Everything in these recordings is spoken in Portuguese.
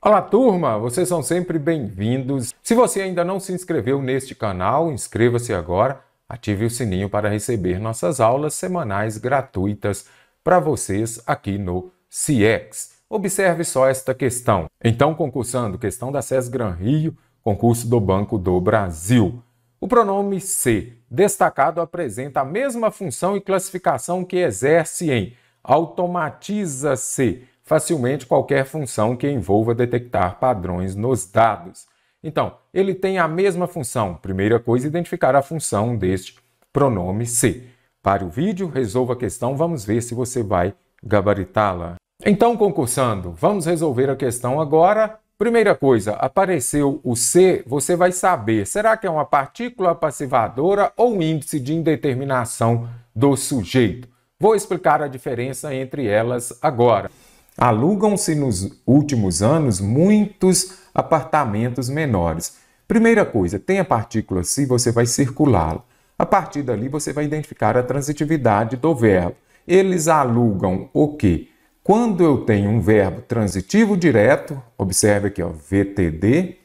Olá, turma! Vocês são sempre bem-vindos. Se você ainda não se inscreveu neste canal, inscreva-se agora, ative o sininho para receber nossas aulas semanais gratuitas para vocês aqui no CIEX. Observe só esta questão. Então, concursando, questão da SES Gran Rio, concurso do Banco do Brasil. O pronome se destacado apresenta a mesma função e classificação que exerce em automatiza-se facilmente qualquer função que envolva detectar padrões nos dados. Então, ele tem a mesma função. Primeira coisa, identificar a função deste pronome se. Pare o vídeo, resolva a questão, vamos ver se você vai gabaritá-la. Então, concursando, vamos resolver a questão agora. Primeira coisa, apareceu o se, você vai saber, será que é uma partícula passivadora ou um índice de indeterminação do sujeito? Vou explicar a diferença entre elas agora. Alugam-se nos últimos anos muitos apartamentos menores. Primeira coisa, tem a partícula se, você vai circulá-la. A partir dali você vai identificar a transitividade do verbo. Eles alugam o quê? Quando eu tenho um verbo transitivo direto, observe aqui, ó, VTD,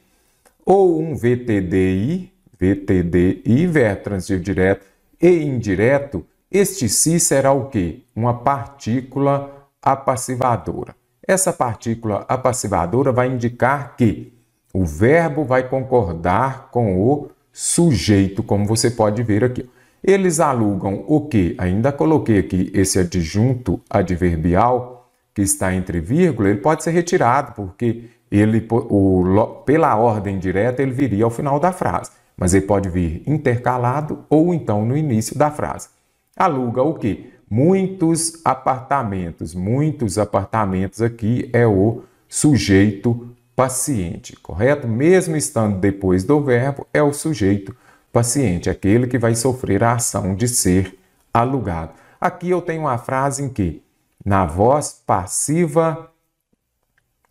ou um VTDI, verbo transitivo direto e indireto, este se será o quê? Uma partícula apassivadora. Essa partícula apassivadora vai indicar que o verbo vai concordar com o sujeito, como você pode ver aqui. Eles alugam o quê? Ainda coloquei aqui esse adjunto adverbial que está entre vírgula, ele pode ser retirado, porque pela ordem direta ele viria ao final da frase, mas ele pode vir intercalado ou então no início da frase. Aluga o quê? Muitos apartamentos. Muitos apartamentos aqui é o sujeito paciente, correto? Mesmo estando depois do verbo, é o sujeito paciente, aquele que vai sofrer a ação de ser alugado. Aqui eu tenho uma frase em que, na voz passiva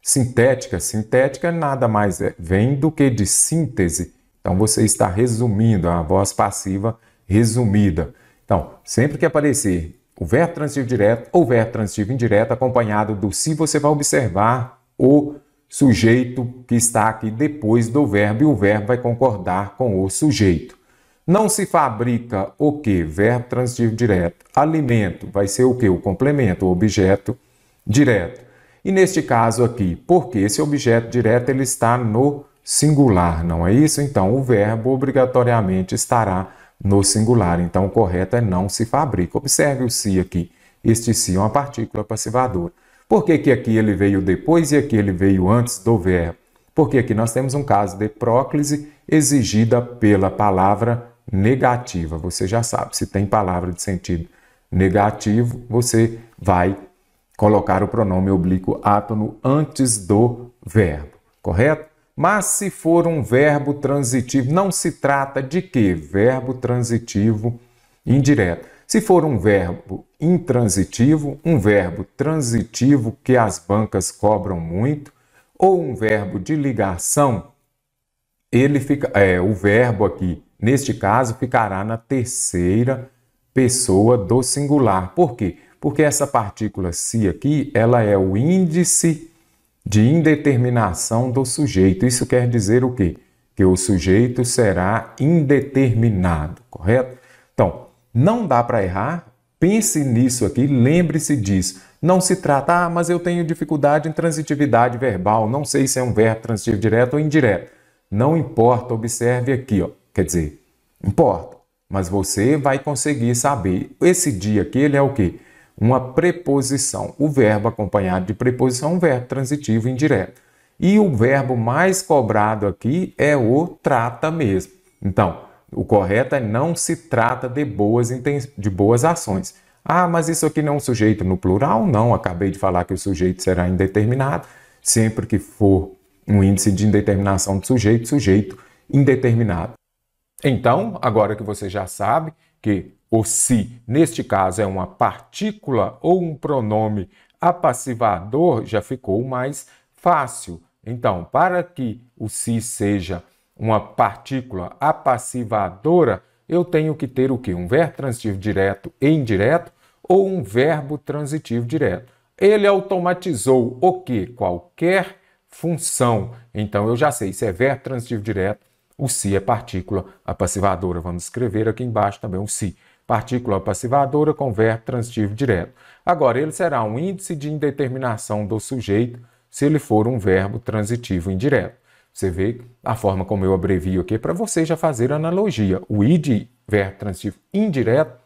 sintética, sintética nada mais vem do que de síntese. Então você está resumindo, a voz passiva resumida. Então, sempre que aparecer o verbo transitivo direto ou verbo transitivo indireto acompanhado do se, você vai observar o sujeito que está aqui depois do verbo e o verbo vai concordar com o sujeito. Não se fabrica o quê? Verbo transitivo direto. Alimento vai ser o quê? O complemento, o objeto direto. E neste caso aqui, porque esse objeto direto ele está no singular, não é isso? Então, o verbo obrigatoriamente estará no singular. Então, o correto é não se fabrica. Observe o se aqui. Este se é uma partícula passivadora. Por que aqui ele veio depois e aqui ele veio antes do verbo? Porque aqui nós temos um caso de próclise exigida pela palavra negativa. Você já sabe, se tem palavra de sentido negativo, você vai colocar o pronome oblíquo átono antes do verbo, correto? Mas se for um verbo transitivo, não se trata de quê? Verbo transitivo indireto. Se for um verbo intransitivo, um verbo transitivo que as bancas cobram muito, ou um verbo de ligação, o verbo aqui, neste caso, ficará na terceira pessoa do singular. Por quê? Porque essa partícula se aqui, ela é o índice de indeterminação do sujeito. Isso quer dizer o quê? Que o sujeito será indeterminado, correto? Então, não dá para errar. Pense nisso aqui, lembre-se disso. Não se trata, mas eu tenho dificuldade em transitividade verbal, não sei se é um verbo transitivo direto ou indireto. Não importa, observe aqui, ó. Quer dizer, importa, mas você vai conseguir saber. Esse dia aqui, ele é o quê? Uma preposição. O verbo acompanhado de preposição é um verbo transitivo indireto. E o verbo mais cobrado aqui é o trata mesmo. Então, o correto é não se trata de boas ações. Ah, mas isso aqui não é um sujeito no plural? Não, acabei de falar que o sujeito será indeterminado. Sempre que for um índice de indeterminação do sujeito, sujeito indeterminado. Então, agora que você já sabe que o se, neste caso, é uma partícula ou um pronome apassivador, já ficou mais fácil. Então, para que o se seja uma partícula apassivadora, eu tenho que ter o quê? Um verbo transitivo direto e indireto ou um verbo transitivo direto. Ele automatizou o quê? Qualquer função. Então, eu já sei, se é verbo transitivo direto, o se é partícula apassivadora. Vamos escrever aqui embaixo também o se. Partícula apassivadora com verbo transitivo direto. Agora, ele será um índice de indeterminação do sujeito se ele for um verbo transitivo indireto. Você vê a forma como eu abrevio aqui para você já fazer a analogia. O I de verbo transitivo indireto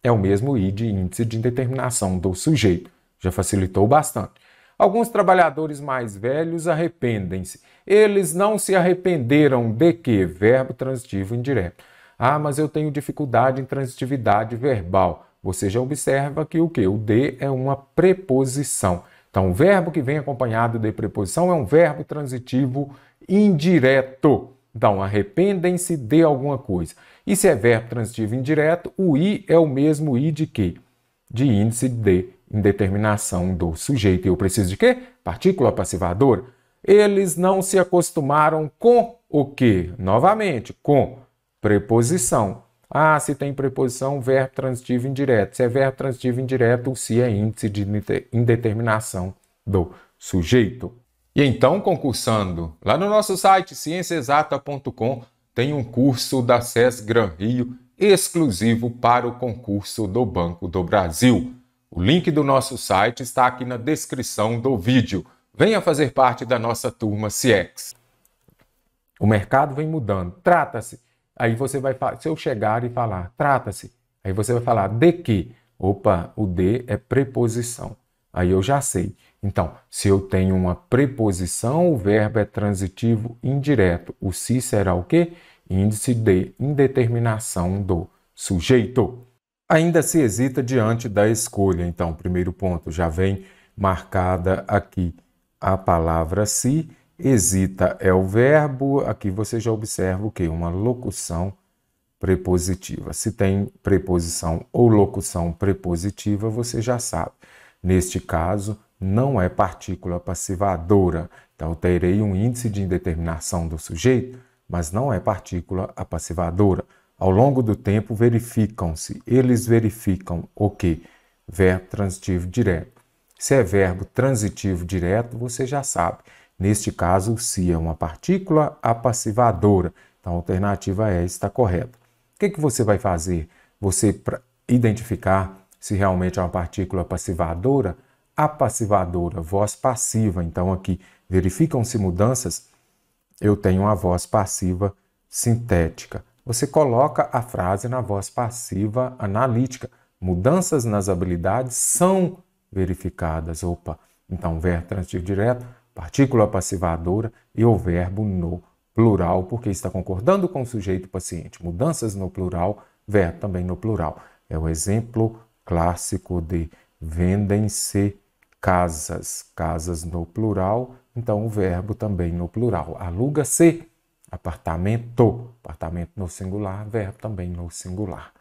é o mesmo I de índice de indeterminação do sujeito. Já facilitou bastante. Alguns trabalhadores mais velhos arrependem-se. Eles não se arrependeram de quê? Verbo transitivo indireto. Ah, mas eu tenho dificuldade em transitividade verbal. Você já observa que o quê? O de é uma preposição. Então, o verbo que vem acompanhado de preposição é um verbo transitivo indireto. Então, arrependem-se de alguma coisa. E se é verbo transitivo indireto, o I é o mesmo I de quê? De índice de indeterminação do sujeito. E eu preciso de quê? Partícula passivadora. Eles não se acostumaram com o quê? Novamente, com preposição. Ah, se tem preposição, verbo transitivo indireto. Se é verbo transitivo indireto, o se é índice de indeterminação do sujeito. E então, concursando, lá no nosso site cienciaexata.com tem um curso da SES Gran Rio exclusivo para o concurso do Banco do Brasil. O link do nosso site está aqui na descrição do vídeo. Venha fazer parte da nossa turma CIEX. O mercado vem mudando. Trata-se. Aí você vai falar, se eu chegar e falar, trata-se. Aí você vai falar de quê? Opa, o de é preposição. Aí eu já sei. Então, se eu tenho uma preposição, o verbo é transitivo indireto. O se será o quê? Índice de indeterminação do sujeito. Ainda se hesita diante da escolha. Então, primeiro ponto, já vem marcada aqui a palavra se. Hesita é o verbo. Aqui você já observa o quê? Uma locução prepositiva. Se tem preposição ou locução prepositiva, você já sabe. Neste caso, não é partícula passivadora. Então, eu terei um índice de indeterminação do sujeito, mas não é partícula apassivadora. Ao longo do tempo, eles verificam o quê? Verbo transitivo direto. Se é verbo transitivo direto, você já sabe. Neste caso, o se é uma partícula apassivadora. Então, a alternativa E está correta. O que você vai fazer? Você, para identificar se realmente é uma partícula passivadora, apassivadora, voz passiva. Então, aqui, verificam-se mudanças, eu tenho a voz passiva sintética. Você coloca a frase na voz passiva analítica. Mudanças nas habilidades são verificadas. Opa, então, verbo transitivo direto, partícula passivadora e o verbo no plural, porque está concordando com o sujeito paciente. Mudanças no plural, verbo também no plural. É o exemplo clássico de vendem-se casas. Casas no plural, então o verbo também no plural. Aluga-se apartamento. Apartamento no singular, verbo também no singular.